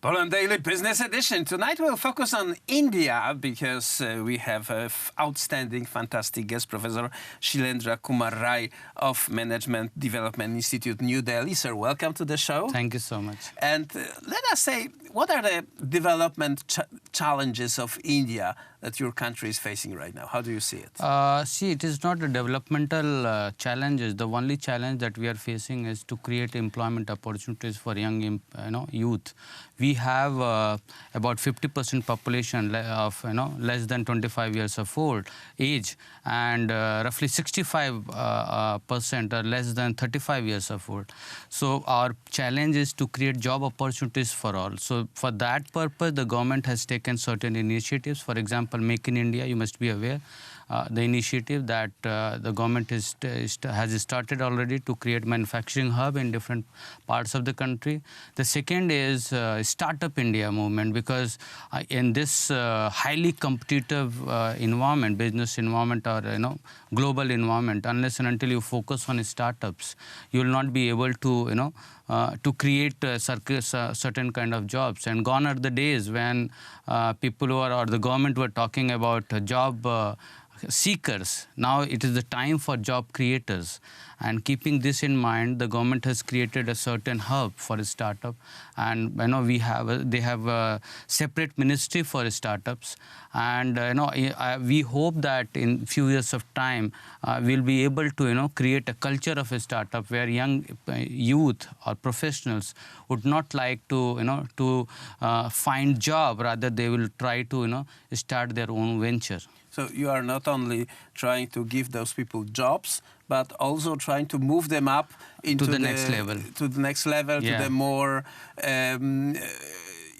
Poland Daily Business Edition. Tonight we'll focus on India because we have an outstanding, fantastic guest, Professor Shailendra Kumar Rai of Management Development Institute, New Delhi. Sir, welcome to the show. Thank you so much. And let us say, what are the development challenges of India that your country is facing right now? How do you see it? See, it is not a developmental challenges. The only challenge that we are facing is to create employment opportunities for young, youth. We have about 50% population of less than 25 years of age, and roughly 65% are less than 35 years of old. So our challenge is to create job opportunities for all. So for that purpose, the government has taken certain initiatives. For example, Make in India, you must be aware. The initiative that the government has started already to create manufacturing hub in different parts of the country. The second is Startup India movement, because in this highly competitive environment, business environment or global environment, unless and until you focus on startups, you will not be able to to create certain kind of jobs. And gone are the days when people or the government were talking about job seekers. Now it is the time for job creators. And keeping this in mind, the government has created a certain hub for a startup. And they have a separate ministry for startups. And we hope that in few years of time, we'll be able to create a culture of a startup where young youth or professionals would not like to find job, rather they will try to start their own venture. So you are not only trying to give those people jobs, but also trying to move them up into the next level. To the next level, yeah. To the more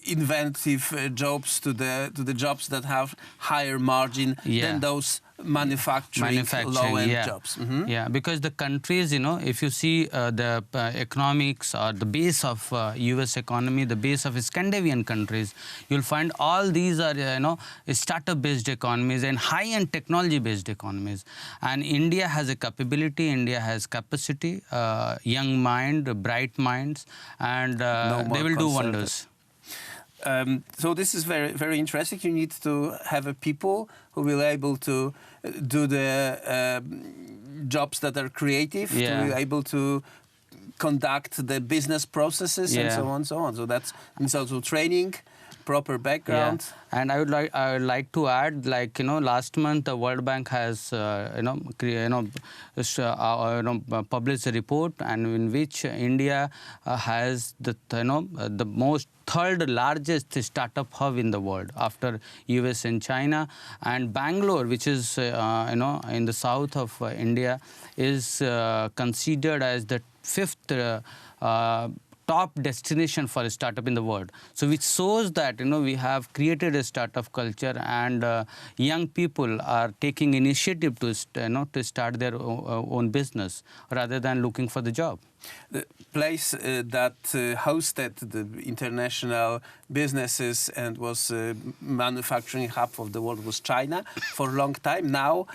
inventive jobs, to the jobs that have higher margin, yeah, than those manufacturing low-end, yeah, jobs. Mm-hmm. Yeah, because the countries, if you see the economics or the base of U.S. economy, the base of Scandinavian countries, you'll find all these are startup-based economies and high-end technology-based economies. And India has a capability, India has capacity, young mind, bright minds, and they will do wonders. So this is very, very interesting. You need to have a people who will be able to do the jobs that are creative, yeah, to be able to conduct the business processes, yeah, and so on, so on. So that means also training, proper background. Yeah. And I would like to add, last month the World Bank has published a report, and in which India has the most third largest startup hub in the world after US and China. And Bangalore, which is in the south of India, is considered as the fifth top destination for a startup in the world. So which shows that we have created a startup culture, and young people are taking initiative to start their own business rather than looking for the job. The place that hosted the international businesses and was a manufacturing hub of the world was China for a long time. Now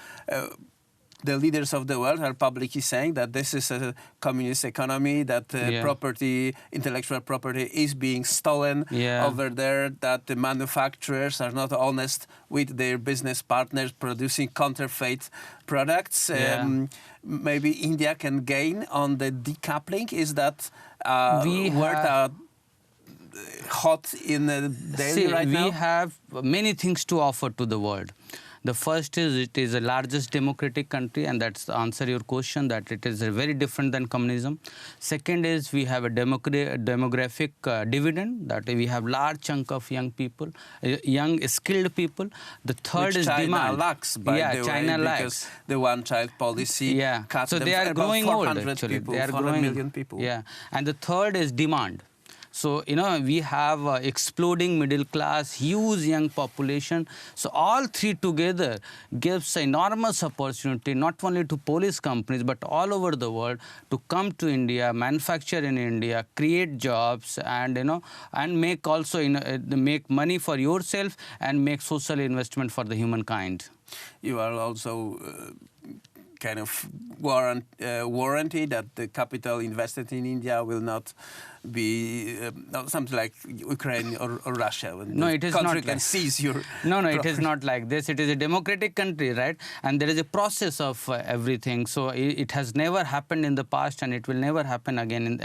the leaders of the world are publicly saying that this is a communist economy, that yeah, intellectual property is being stolen, yeah, over there, that the manufacturers are not honest with their business partners, producing counterfeit products. Yeah. Maybe India can gain on the decoupling. Is that word hot in Delhi right now? We have many things to offer to the world. The first is it is the largest democratic country, and that's the answer to your question, that it is very different than communism. Second is we have a demographic dividend, that we have large chunk of young people, young skilled people. The third which is China demand. Lacks, by yeah, the China way, lacks. Because the one-child policy, yeah, cut so them they are growing old actually. People, they are 400 growing million people. Yeah, and the third is demand. So, we have exploding middle class, huge young population. So, all three together gives enormous opportunity, not only to police companies, but all over the world to come to India, manufacture in India, create jobs, and, and make also, make money for yourself and make social investment for the humankind. You are also kind of warranty that the capital invested in India will not be something like Ukraine or Russia, when No, the it is country not can like, seize your no, it is property. not like this. It is a democratic country, right? And there is a process of everything. So it has never happened in the past, and it will never happen again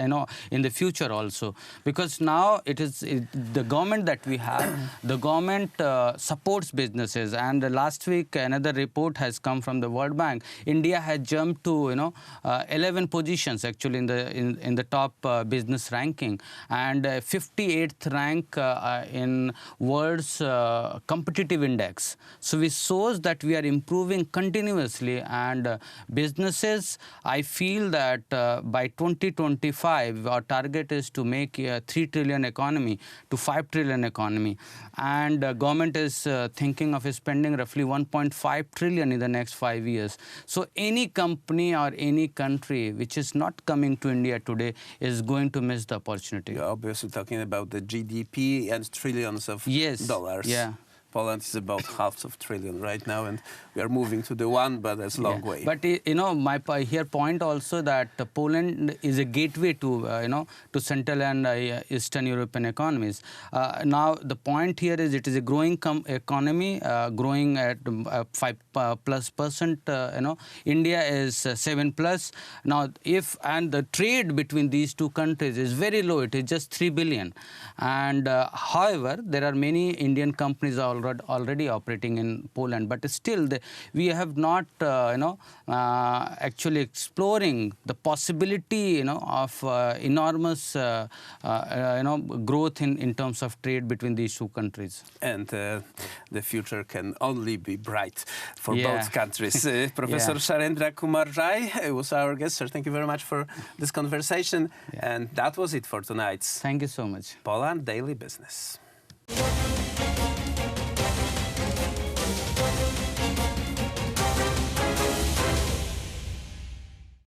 in the future also. Because now the government that we have, the government supports businesses. And last week another report has come from the World Bank. India has jumped to 11 positions actually in the top business ranking, and 58th rank in world's competitive index. So which shows that we are improving continuously, and businesses, I feel that by 2025 our target is to make a 3 trillion economy to 5 trillion economy, and government is thinking of spending roughly 1.5 trillion in the next 5 years. So any company or any country which is not coming to India today is going to miss the opportunity. You're obviously talking about the GDP and trillions of dollars. Yeah. Poland is about half of trillion right now, and we are moving to the one, but it's a long way. But my here point also that Poland is a gateway to to Central and Eastern European economies. Now the point here is it is a growing economy, growing at 5+%. India is 7+. Now and the trade between these two countries is very low. It is just 3 billion. And however, there are many Indian companies already operating in Poland, but still we have not actually exploring the possibility of enormous growth in terms of trade between these two countries. And the future can only be bright for both countries. Professor Shailendra Kumar Rai was our guest, sir. Thank you very much for this conversation. And that was it for tonight. Thank you so much. Poland Daily Business.